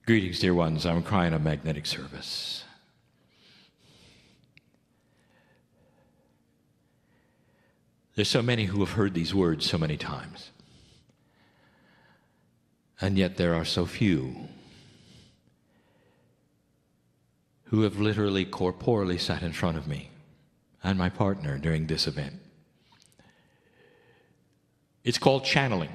Greetings, dear ones. I'm Kryon of Magnetic Service. There's so many who have heard these words so many times. And yet there are so few who have literally corporeally sat in front of me and my partner during this event. It's called channeling.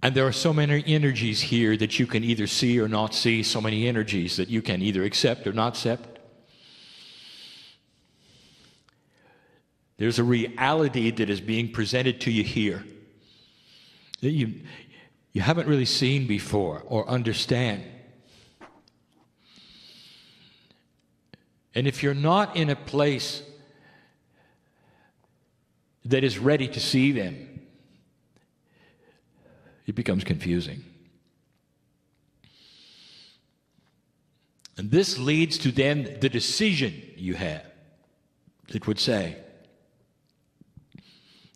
And there are so many energies here that you can either see or not see, so many energies that you can either accept or not accept. There's a reality that is being presented to you here that you haven't really seen before or understand. And if you're not in a place that is ready to see them, it becomes confusing. And this leads to then the decision you have that would say,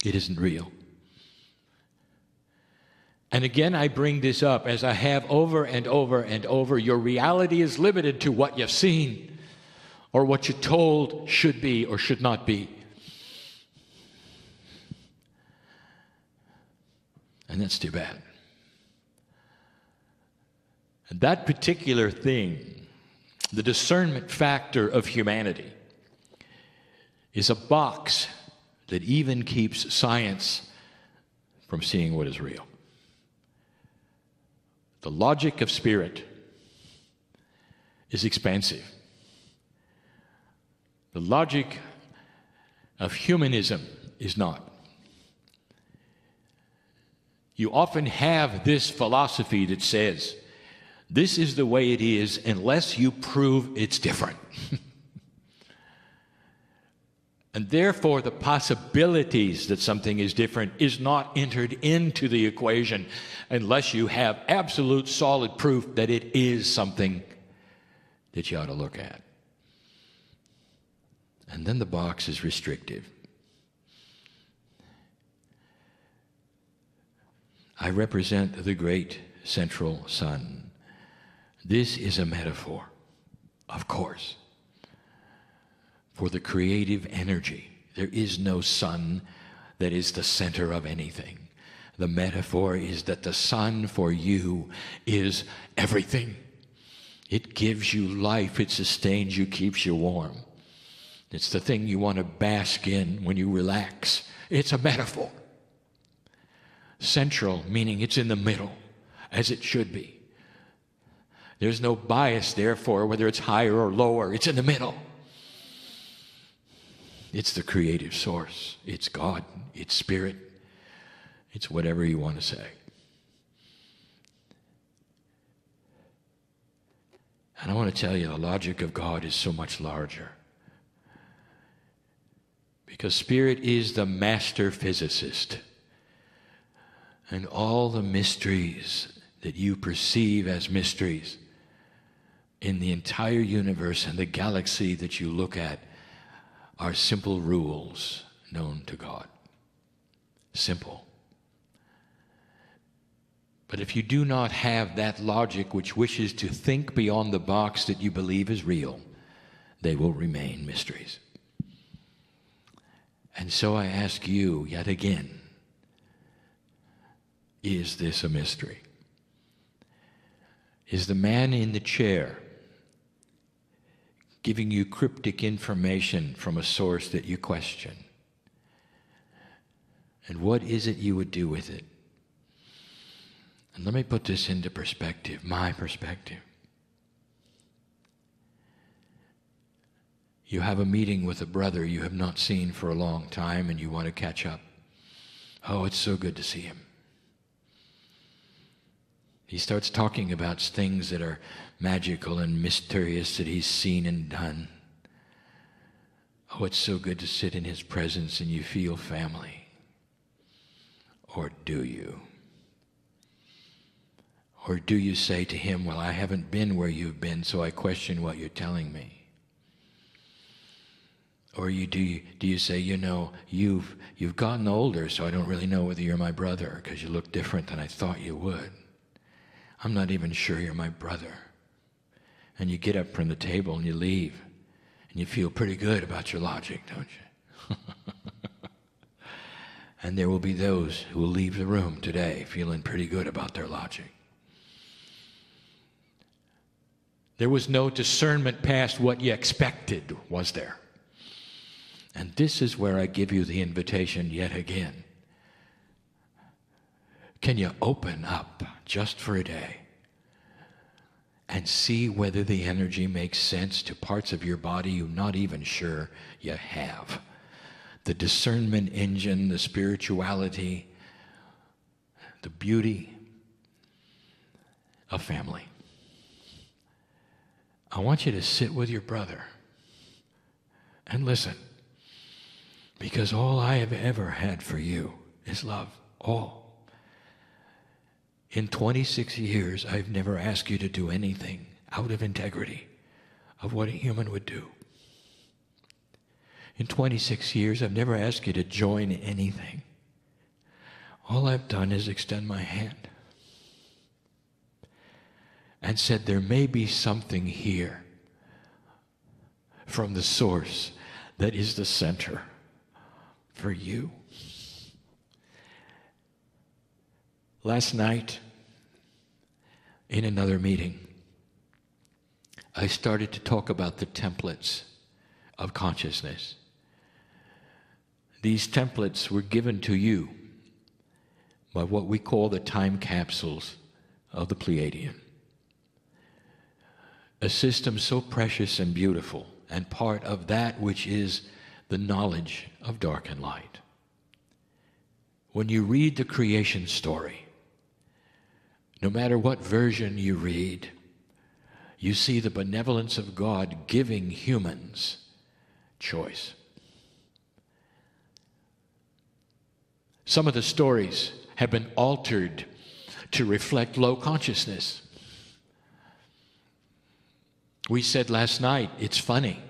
it isn't real. And again, I bring this up as I have over and over and over. Your reality is limited to what you've seen or what you're told should be or should not be. And that's too bad. And that particular thing, the discernment factor of humanity, is a box that even keeps science from seeing what is real. The logic of spirit is expansive. The logic of humanism is not. You often have this philosophy that says, this is the way it is unless you prove it's different. And therefore, the possibilities that something is different is not entered into the equation unless you have absolute solid proof that it is something that you ought to look at. And then the box is restrictive. I represent the great central sun. This is a metaphor, of course, for the creative energy. There is no sun that is the center of anything. The metaphor is that the sun for you is everything. It gives you life, it sustains you, keeps you warm. It's the thing you want to bask in when you relax. It's a metaphor. Central, meaning it's in the middle, as it should be. There's no bias, therefore, whether it's higher or lower. It's in the middle. It's the creative source. It's God. It's spirit. It's whatever you want to say. And I want to tell you, the logic of God is so much larger. Because spirit is the master physicist. And all the mysteries that you perceive as mysteries in the entire universe and the galaxy that you look at are simple rules known to God. Simple. But if you do not have that logic which wishes to think beyond the box that you believe is real, they will remain mysteries. And so I ask you yet again, is this a mystery? Is the man in the chair giving you cryptic information from a source that you question? And what is it you would do with it? And let me put this into perspective, my perspective. You have a meeting with a brother you have not seen for a long time and you want to catch up. Oh, it's so good to see him. He starts talking about things that are magical and mysterious that he's seen and done. Oh, it's so good to sit in his presence and you feel family. Or do you? Or do you say to him, well, I haven't been where you've been, so I question what you're telling me? Or do you say, you know, you've gotten older, so I don't really know whether you're my brother because you look different than I thought you would. I'm not even sure you're my brother. And you get up from the table and you leave. And you feel pretty good about your logic, don't you? And there will be those who will leave the room today feeling pretty good about their logic. There was no discernment past what you expected, was there? And this is where I give you the invitation yet again. Can you open up just for a day and see whether the energy makes sense to parts of your body you're not even sure you have? The discernment engine, the spirituality, the beauty of family. I want you to sit with your brother and listen, because all I have ever had for you is love, all. In 26 years, I've never asked you to do anything out of integrity of what a human would do. In 26 years, I've never asked you to join anything. All I've done is extend my hand and said there may be something here from the source that is the center for you. Last night, in another meeting, I started to talk about the templates of consciousness. These templates were given to you by what we call the time capsules of the Pleiadian. A system so precious and beautiful, and part of that which is the knowledge of dark and light. When you read the creation story, no matter what version you read, you see the benevolence of God giving humans choice. Some of the stories have been altered to reflect low consciousness. We said last night, it's funny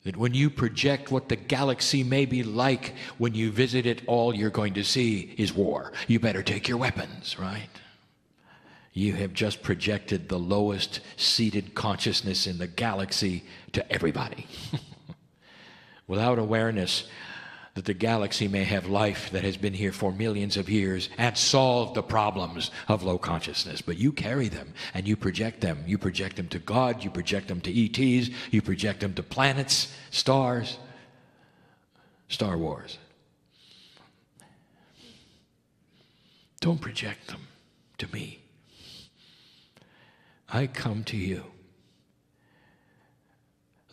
that when you project what the galaxy may be like when you visit it, all you're going to see is war. You better take your weapons, right? You have just projected the lowest seated consciousness in the galaxy to everybody. Without awareness that the galaxy may have life that has been here for millions of years and solved the problems of low consciousness. But you carry them and you project them. You project them to God, you project them to ETs, you project them to planets, stars, Star Wars. Don't project them to me. I come to you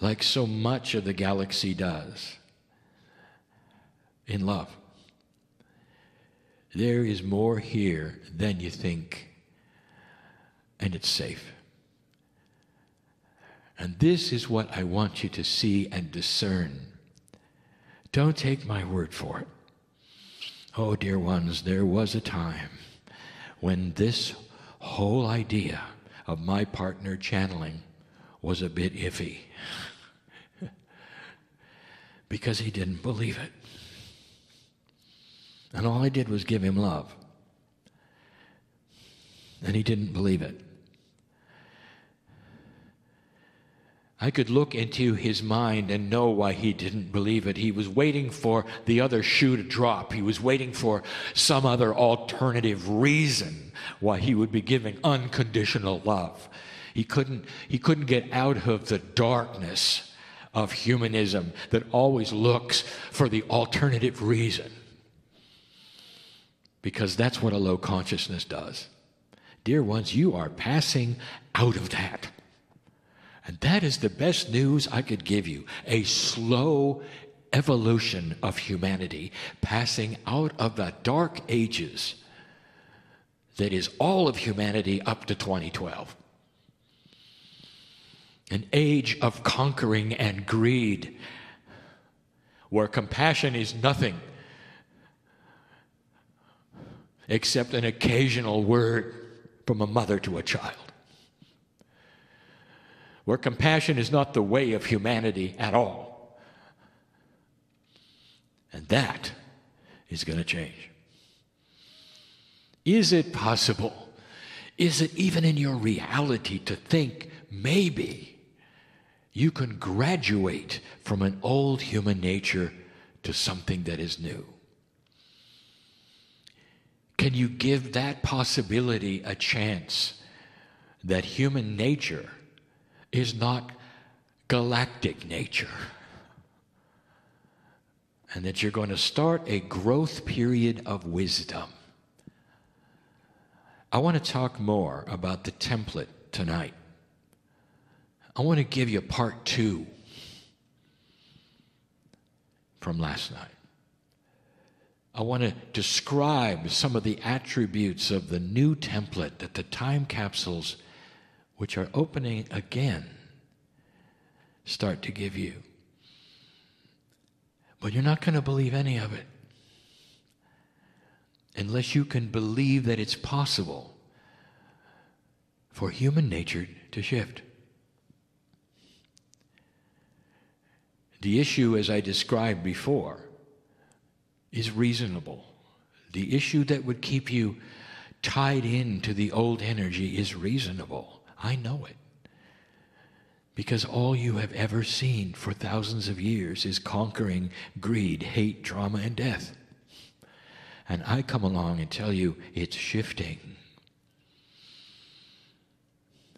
like so much of the galaxy does. In love. There is more here than you think, and it's safe. And this is what I want you to see and discern. Don't take my word for it. Oh, dear ones, there was a time when this whole idea of my partner channeling was a bit iffy because he didn't believe it. And all I did was give him love. And he didn't believe it. I could look into his mind and know why he didn't believe it. He was waiting for the other shoe to drop. He was waiting for some other alternative reason why he would be giving unconditional love. He couldn't get out of the darkness of humanism that always looks for the alternative reason. Because that's what a low consciousness does. Dear ones, you are passing out of that. And that is the best news I could give you. A slow evolution of humanity passing out of the dark ages that is all of humanity up to 2012. An age of conquering and greed where compassion is nothing except an occasional word from a mother to a child. Where compassion is not the way of humanity at all. And that is going to change. Is it possible Is it even in your reality to think maybe you can graduate from an old human nature to something that is new? Can you give that possibility a chance that human nature is not galactic nature? And that you're going to start a growth period of wisdom. I want to talk more about the template tonight. I want to give you part 2 from last night. I want to describe some of the attributes of the new template that the time capsules, which are opening again, start to give you. But you're not going to believe any of it unless you can believe that it's possible for human nature to shift. The issue, as I described before, is reasonable. The issue that would keep you tied into the old energy is reasonable. I know it. Because all you have ever seen for thousands of years is conquering greed, hate, trauma, and death. And I come along and tell you it's shifting.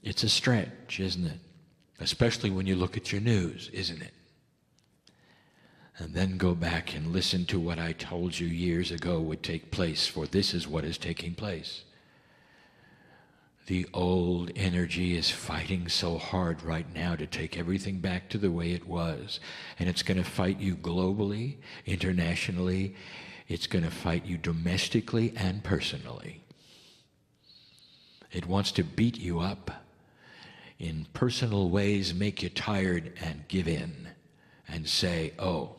It's a stretch, isn't it? Especially when you look at your news, isn't it? And then go back and listen to what I told you years ago would take place, for this is what is taking place. The old energy is fighting so hard right now to take everything back to the way it was. And it's going to fight you globally, internationally. It's going to fight you domestically and personally. It wants to beat you up in personal ways, make you tired and give in and say, oh,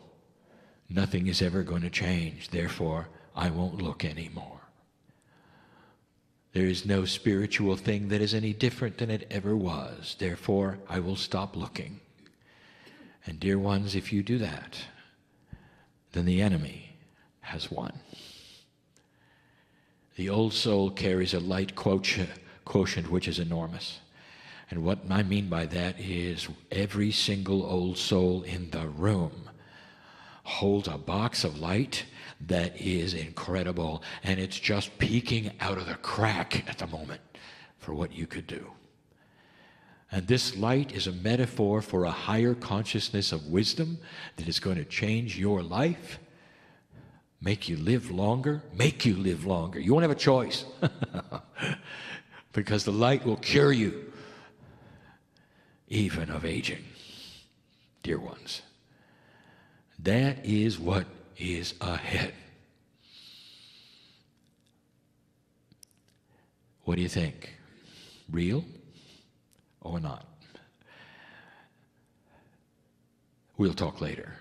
nothing is ever going to change, therefore I won't look anymore. There is no spiritual thing that is any different than it ever was, therefore I will stop looking. And dear ones, if you do that, then the enemy has won. The old soul carries a light quotient which is enormous. And what I mean by that is every single old soul in the room holds a box of light that is incredible, and it's just peeking out of the crack at the moment for what you could do. And this light is a metaphor for a higher consciousness of wisdom that is going to change your life, make you live longer. You won't have a choice because the light will cure you even of aging, dear ones. That is what is ahead. What do you think? Real or not? We'll talk later.